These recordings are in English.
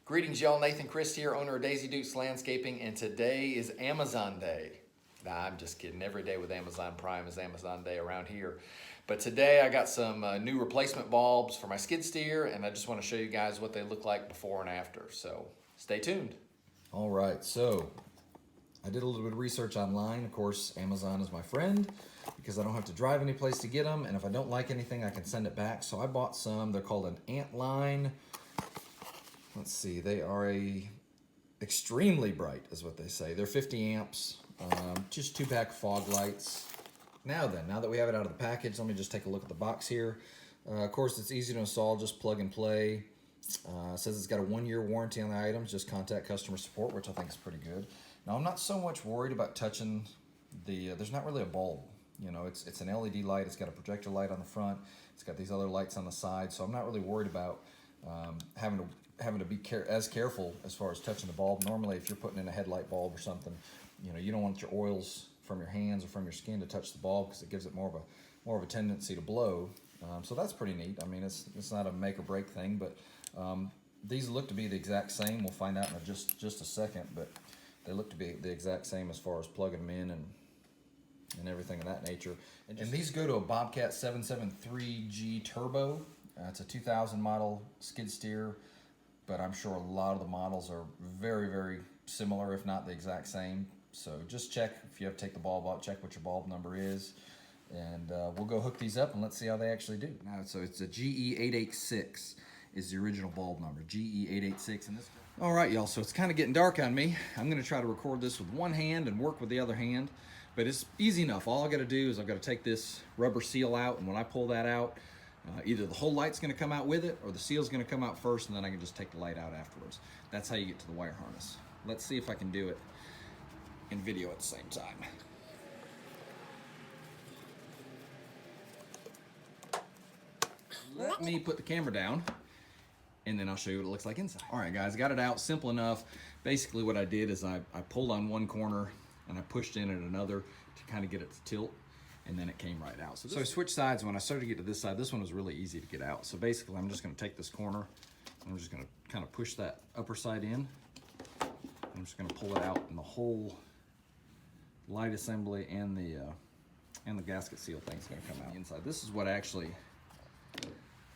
Greetings, y'all. Nathan Christ here, owner of Daisy Dukes Landscaping, and today is Amazon Day. Nah, I'm just kidding. Every day with Amazon Prime is Amazon Day around here. But today I got some new replacement bulbs for my skid steer, and I just want to show you guys what they look like before and after. So stay tuned. All right, so I did a little bit of research online. Of course, Amazon is my friend because I don't have to drive any place to get them, and if I don't like anything, I can send it back. So I bought some. They're called an ant line. Let's see, they are extremely bright is what they say. They're 50 amps, just 2-pack fog lights. Now that we have it out of the package, let me just take a look at the box here. Of course, it's easy to install, just plug and play. It says it's got a 1-year warranty on the items, just contact customer support, which I think is pretty good. Now, I'm not so much worried about touching there's not really a bulb. You know, it's an LED light, it's got a projector light on the front, it's got these other lights on the side, so I'm not really worried about having to be as careful as far as touching the bulb. Normally, if you're putting in a headlight bulb or something, you know, you don't want your oils from your hands or from your skin to touch the bulb because it gives it more of a tendency to blow. So that's pretty neat. I mean, it's not a make or break thing, but these look to be the exact same. We'll find out in just a second, but they look to be the exact same as far as plugging them in and everything of that nature. And these go to a Bobcat 773G Turbo. It's a 2000 model skid steer, but I'm sure a lot of the models are very, very similar, if not the exact same. So just check if you have to take the bulb out, check what your bulb number is, and we'll go hook these up and let's see how they actually do. Now, so it's a GE886 is the original bulb number, GE886. And this. All right, y'all, so it's kind of getting dark on me. I'm gonna try to record this with one hand and work with the other hand, but it's easy enough. All I gotta do is I've gotta take this rubber seal out, and when I pull that out, either the whole light's gonna come out with it or the seal's gonna come out first, and then I can just take the light out afterwards. That's how you get to the wire harness. Let's see if I can do it in video at the same time. Let me put the camera down and then I'll show you what it looks like inside. All right, guys, got it out, simple enough. Basically what I did is I pulled on one corner and I pushed in at another to kind of get it to tilt, and then it came right out. So I switched sides. When I started to get to this side, this one was really easy to get out. So basically I'm just gonna take this corner, and I'm just gonna kind of push that upper side in. I'm just gonna pull it out, and the whole light assembly and the gasket seal thing's gonna come out inside. This is what actually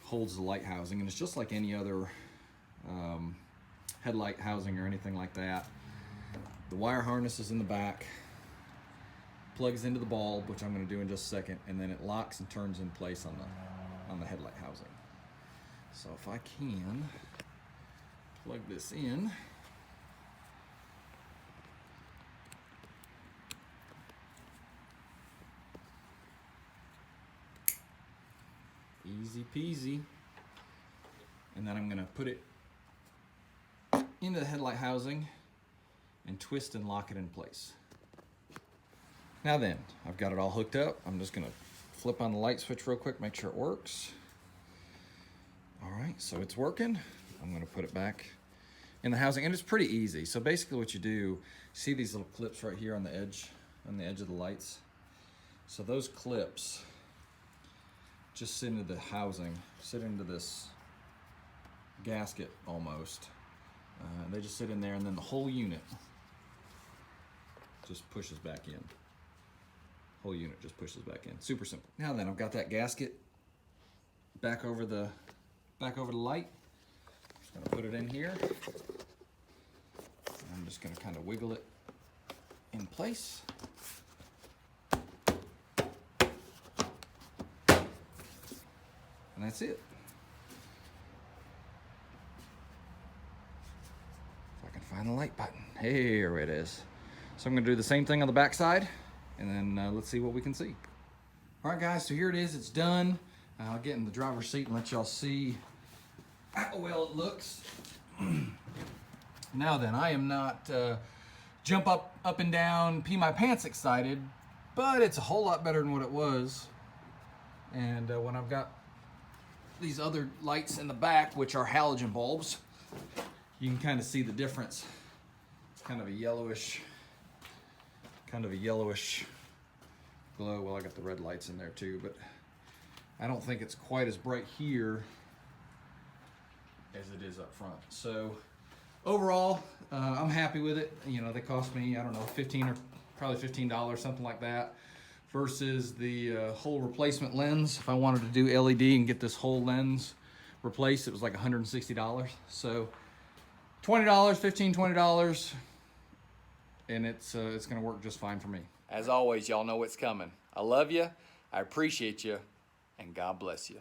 holds the light housing, and it's just like any other headlight housing or anything like that. The wire harness is in the back, plugs into the bulb, which I'm going to do in just a second, and then it locks and turns in place on the headlight housing. So if I can plug this in. Easy peasy. And then I'm going to put it into the headlight housing and twist and lock it in place. Now then, I've got it all hooked up. I'm just gonna flip on the light switch real quick, make sure it works. All right, so it's working. I'm gonna put it back in the housing, and it's pretty easy. So basically what you do, see these little clips right here on the edge of the lights? So those clips just sit into the housing, sit into this gasket almost. They just sit in there, and then the whole unit just pushes back in. Whole unit just pushes back in. Super simple. Now then, I've got that gasket back over the light. Just gonna put it in here. I'm just gonna kind of wiggle it in place. And that's it. If I can find the light button. Here it is. So I'm gonna do the same thing on the back side, and then let's see what we can see. All right, guys, so here it is, it's done. I'll get in the driver's seat and let y'all see how well it looks. Now then, I am not jump up and down, pee my pants excited, but it's a whole lot better than what it was. And when I've got these other lights in the back, which are halogen bulbs, you can kind of see the difference. It's kind of a yellowish glow. Well, I got the red lights in there too, but I don't think it's quite as bright here as it is up front. So overall, I'm happy with it. You know, they cost me, I don't know, 15 or probably $15, something like that, versus the whole replacement lens. If I wanted to do LED and get this whole lens replaced, it was like $160. So $20, $15, $20, and it's gonna work just fine for me. As always, y'all know what's coming. I love you, I appreciate you, and God bless you.